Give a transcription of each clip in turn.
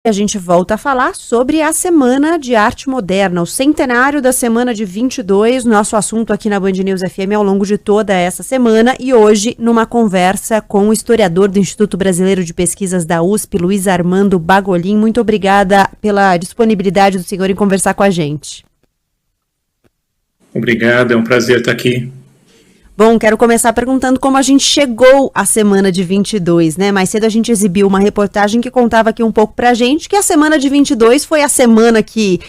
A gente volta a falar sobre a Semana de Arte Moderna, o centenário da Semana de 22, nosso assunto aqui na Band News FM ao longo de toda essa semana, e hoje numa conversa com o historiador do Instituto Brasileiro de Pesquisas da USP, Luiz Armando Bagolin. Muito obrigada pela disponibilidade do senhor em conversar com a gente. Obrigado, é um prazer estar aqui. Bom, quero começar perguntando como a gente chegou à semana de 22, né? Mais cedo a gente exibiu uma reportagem que contava aqui um pouco pra gente que a semana de 22 foi a semana que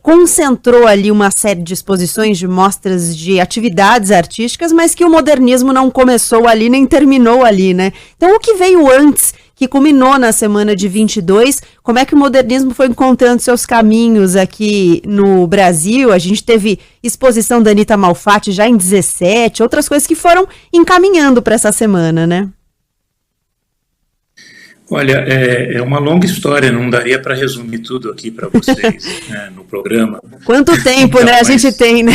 concentrou ali uma série de exposições, de mostras de atividades artísticas, mas que o modernismo não começou ali nem terminou ali, né? Então o que veio antes, que culminou na semana de 22, como é que o modernismo foi encontrando seus caminhos aqui no Brasil? A gente teve exposição da Anita Malfatti já em 17, outras coisas que foram encaminhando para essa semana, né? Olha, é uma longa história, não daria para resumir tudo aqui para vocês no programa. Quanto tempo, então, né, a gente tem, né?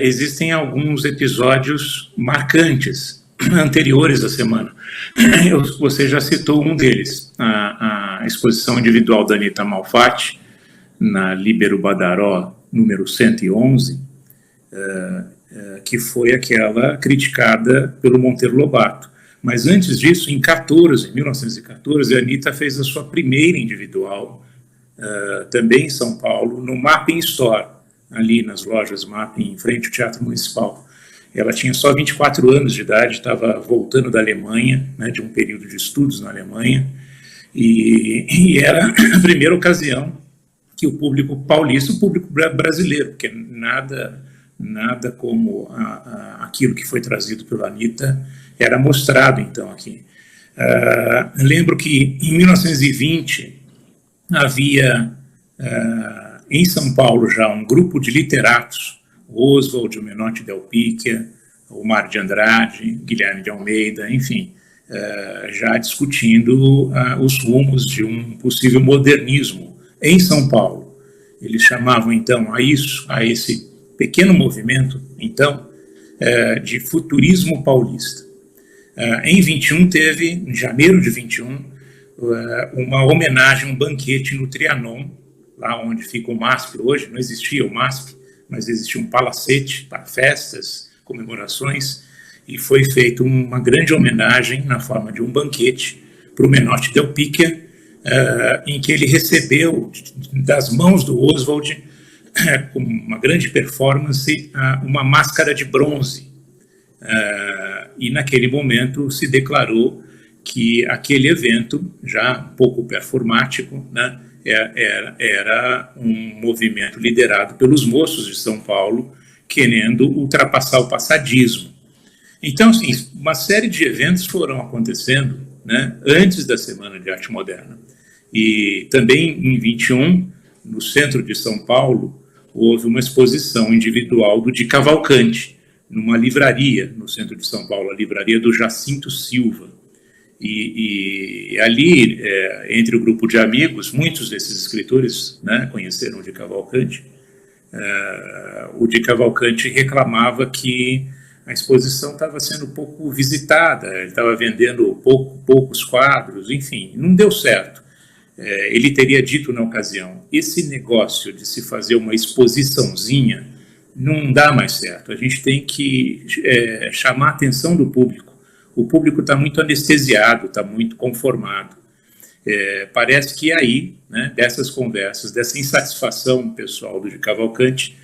Existem alguns episódios marcantes anteriores à semana. Você já citou um deles, a exposição individual da Anita Malfatti, na Líbero Badaró, número 111, que foi aquela criticada pelo Monteiro Lobato. Mas antes disso, em 1914, a Anita fez a sua primeira individual, também em São Paulo, no Mapping Store, ali nas lojas Mapping, em frente ao Teatro Municipal. Ela tinha só 24 anos de idade, estava voltando da Alemanha, né, de um período de estudos na Alemanha, e era a primeira ocasião que o público paulista, o público brasileiro, porque nada como aquilo que foi trazido pela Anita era mostrado, então, aqui. Lembro que, em 1920, havia, em São Paulo, já um grupo de literatos, Oswald, o Menotti Del Picchia, o Mar de Andrade, Guilherme de Almeida, enfim, já discutindo os rumos de um possível modernismo em São Paulo. Eles chamavam, então, a esse pequeno movimento, então, de futurismo paulista. Em 21 teve, em janeiro de 21, uma homenagem, um banquete no Trianon, lá onde fica o MASP hoje. Não existia o MASP, mas existia um palacete para festas, comemorações, e foi feita uma grande homenagem na forma de um banquete para o Menotti Del Picchia, em que ele recebeu das mãos do Oswald, com uma grande performance, uma máscara de bronze. E naquele momento se declarou que aquele evento, já um pouco performático, né, era um movimento liderado pelos moços de São Paulo, querendo ultrapassar o passadismo. Então, assim, uma série de eventos foram acontecendo, né, antes da Semana de Arte Moderna. E também em 21, no centro de São Paulo, houve uma exposição individual do Di Cavalcanti, numa livraria no centro de São Paulo, a livraria do Jacinto Silva. E ali, entre o grupo de amigos, muitos desses escritores, né, conheceram o Di Cavalcanti. O Di Cavalcanti reclamava que a exposição estava sendo pouco visitada, ele estava vendendo poucos quadros, enfim, não deu certo. Ele teria dito na ocasião, esse negócio de se fazer uma exposiçãozinha não dá mais certo, a gente tem que chamar a atenção do público. O público está muito anestesiado, está muito conformado. Parece que aí, né, dessas conversas, dessa insatisfação pessoal do Di Cavalcanti,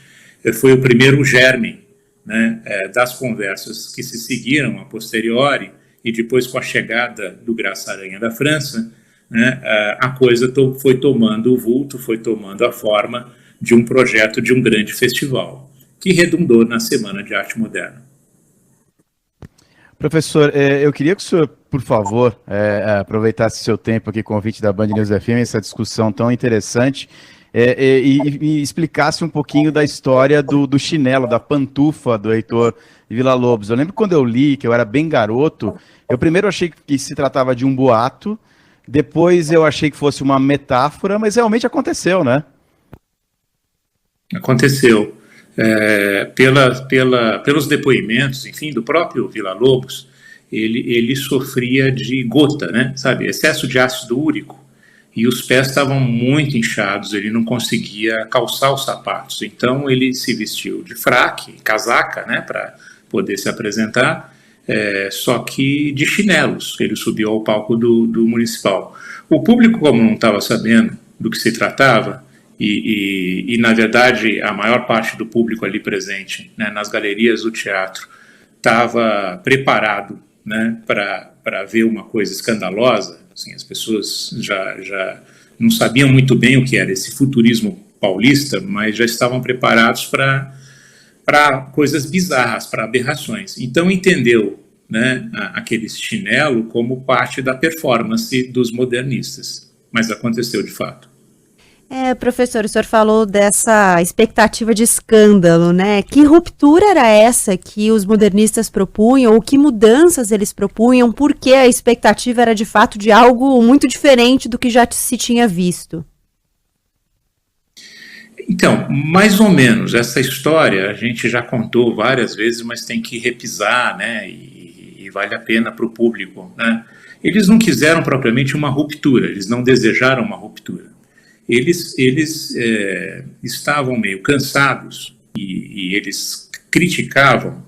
foi o primeiro germe, né, das conversas que se seguiram a posteriori, e depois com a chegada do Graça Aranha da França, né, a coisa foi tomando o vulto, foi tomando a forma de um projeto de um grande festival, que redundou na Semana de Arte Moderna. Professor, eu queria que o senhor, por favor, aproveitasse seu tempo aqui com o convite da Band News FM, essa discussão tão interessante, e explicasse um pouquinho da história do chinelo, da pantufa do Heitor Villa-Lobos. Eu lembro quando eu li, que eu era bem garoto, eu primeiro achei que se tratava de um boato, depois eu achei que fosse uma metáfora, mas realmente aconteceu, né? Aconteceu. Pelos depoimentos, enfim, do próprio Villa-Lobos, ele sofria de gota, né? Sabe, excesso de ácido úrico. e os pés estavam muito inchados, ele não conseguia calçar os sapatos. Então ele se vestiu de fraque, casaca, né, para poder se apresentar, só que de chinelos. Ele subiu ao palco do Municipal. O público, como não estava sabendo do que se tratava, e na verdade a maior parte do público ali presente, né, nas galerias do teatro, estava preparado, né, para ver uma coisa escandalosa. Assim, as pessoas já não sabiam muito bem o que era esse futurismo paulista, mas já estavam preparados para coisas bizarras, para aberrações. Então entendeu, né, aquele chinelo como parte da performance dos modernistas. Mas aconteceu de fato. Professor, o senhor falou dessa expectativa de escândalo, né? Que ruptura era essa que os modernistas propunham, ou que mudanças eles propunham, porque a expectativa era de fato de algo muito diferente do que já se tinha visto? Então, mais ou menos, essa história a gente já contou várias vezes, mas tem que repisar, né? E vale a pena para o público, né? Eles não quiseram propriamente uma ruptura, eles não desejaram uma ruptura. Eles estavam meio cansados e eles criticavam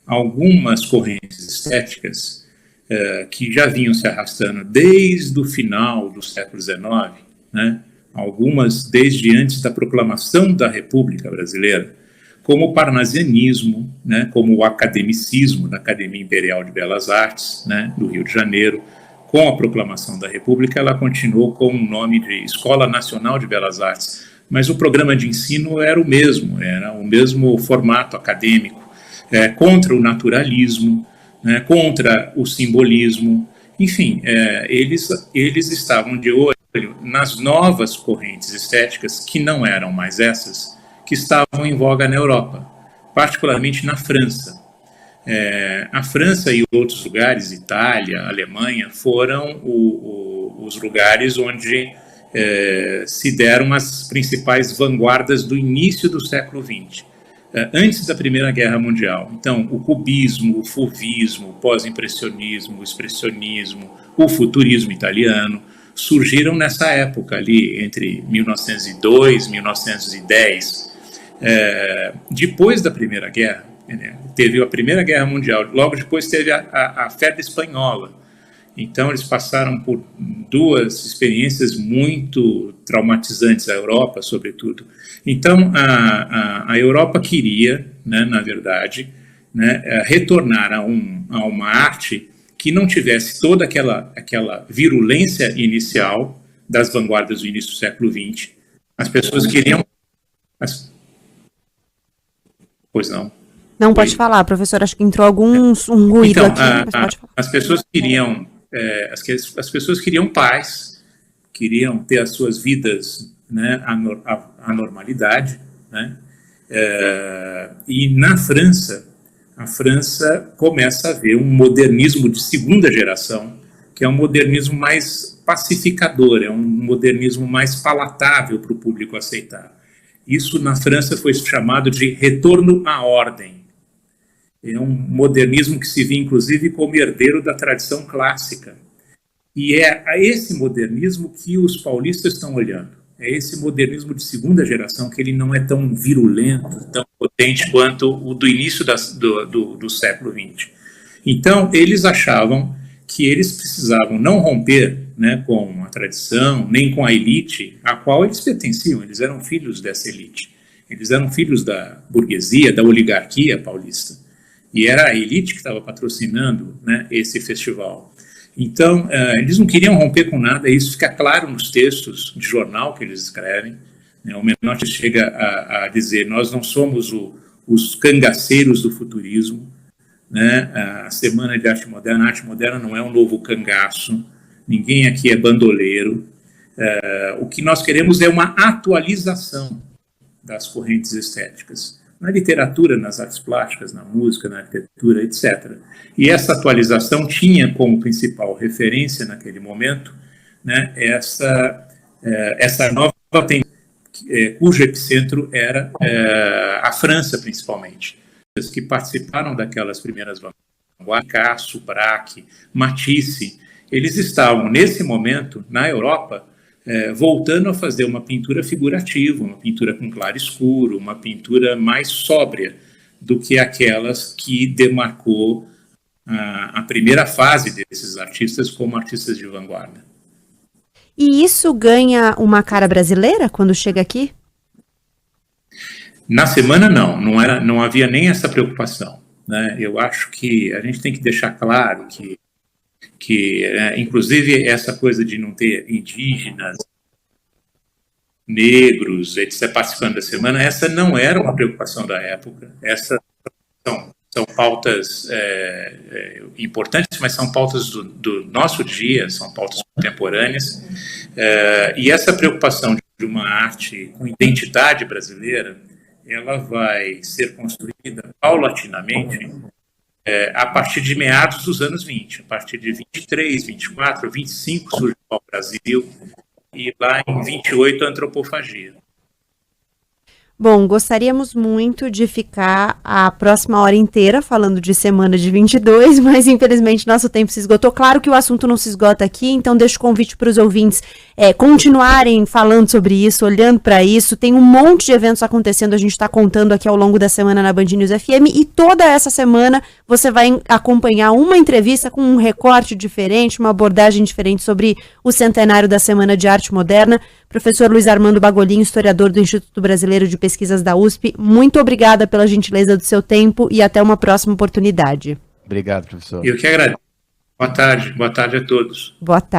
algumas correntes estéticas que já vinham se arrastando desde o final do século XIX, né? Algumas desde antes da proclamação da República Brasileira, como o parnasianismo, né? Como o academicismo da Academia Imperial de Belas Artes, né? Do Rio de Janeiro. Com a proclamação da República, ela continuou com o nome de Escola Nacional de Belas Artes, mas o programa de ensino era o mesmo formato acadêmico, contra o naturalismo, né, contra o simbolismo, enfim, eles estavam de olho nas novas correntes estéticas, que não eram mais essas, que estavam em voga na Europa, particularmente na França. A França e outros lugares, Itália, Alemanha, foram os lugares onde se deram as principais vanguardas do início do século XX, antes da Primeira Guerra Mundial. Então, o cubismo, o fauvismo, o pós-impressionismo, o expressionismo, o futurismo italiano surgiram nessa época ali, entre 1902 e 1910. Depois da Primeira Guerra, teve a Primeira Guerra Mundial, logo depois teve a febre espanhola. Então eles passaram por duas experiências muito traumatizantes, a Europa sobretudo. Então a Europa queria, né, na verdade, né, retornar a uma arte que não tivesse toda aquela virulência inicial das vanguardas do início do século XX. As pessoas queriam... Pois não. Não, pode falar, professor, acho que entrou um ruído então, aqui, mas pode falar. As pessoas queriam, as pessoas queriam paz, queriam ter as suas vidas, né, à normalidade, né, e na França, a França começa a ver um modernismo de segunda geração, que é um modernismo mais pacificador, é um modernismo mais palatável para o público aceitar. Isso na França foi chamado de retorno à ordem. É um modernismo que se vê, inclusive, como herdeiro da tradição clássica. E é a esse modernismo que os paulistas estão olhando. É esse modernismo de segunda geração, que ele não é tão virulento, tão potente quanto o do início do século XX. Então, eles achavam que eles precisavam não romper, né, com a tradição, nem com a elite a qual eles pertenciam. Eles eram filhos dessa elite. Eles eram filhos da burguesia, da oligarquia paulista. E era a elite que estava patrocinando, né, esse festival. Então, eles não queriam romper com nada, e isso fica claro nos textos de jornal que eles escrevem. Né, o Menotti chega a dizer: nós não somos os cangaceiros do futurismo, né, a Semana de Arte Moderna. A arte moderna não é um novo cangaço, ninguém aqui é bandoleiro. O que nós queremos é uma atualização das correntes estéticas, na literatura, nas artes plásticas, na música, na arquitetura, etc. E essa atualização tinha como principal referência naquele momento, né, essa nova tendência, cujo epicentro era a França, principalmente. Os que participaram daquelas primeiras vanguardas, Picasso, Braque, Matisse, eles estavam, nesse momento, na Europa, voltando a fazer uma pintura figurativa, uma pintura com claro escuro, uma pintura mais sóbria do que aquelas que demarcou a primeira fase desses artistas como artistas de vanguarda. E isso ganha uma cara brasileira quando chega aqui? Na semana, não havia nem essa preocupação, né? Eu acho que a gente tem que deixar claro que inclusive, essa coisa de não ter indígenas, negros, etc., participando da semana, essa não era uma preocupação da época. Essas são pautas importantes, mas são pautas do nosso dia, são pautas contemporâneas. E essa preocupação de uma arte com identidade brasileira, ela vai ser construída paulatinamente a partir de meados dos anos 20, a partir de 23, 24, 25 surge o Brasil, e lá em 28 a antropofagia. Bom, gostaríamos muito de ficar a próxima hora inteira falando de semana de 22, mas infelizmente nosso tempo se esgotou. Claro que o assunto não se esgota aqui, então deixo o convite para os ouvintes continuarem falando sobre isso, olhando para isso. Tem um monte de eventos acontecendo, a gente está contando aqui ao longo da semana na Band News FM, e toda essa semana você vai acompanhar uma entrevista com um recorte diferente, uma abordagem diferente sobre o centenário da Semana de Arte Moderna. Professor Luiz Armando Bagolin, historiador do Instituto Brasileiro de Pesquisas da USP, muito obrigada pela gentileza do seu tempo e até uma próxima oportunidade. Obrigado, professor. Eu que agradeço. Boa tarde a todos. Boa tarde.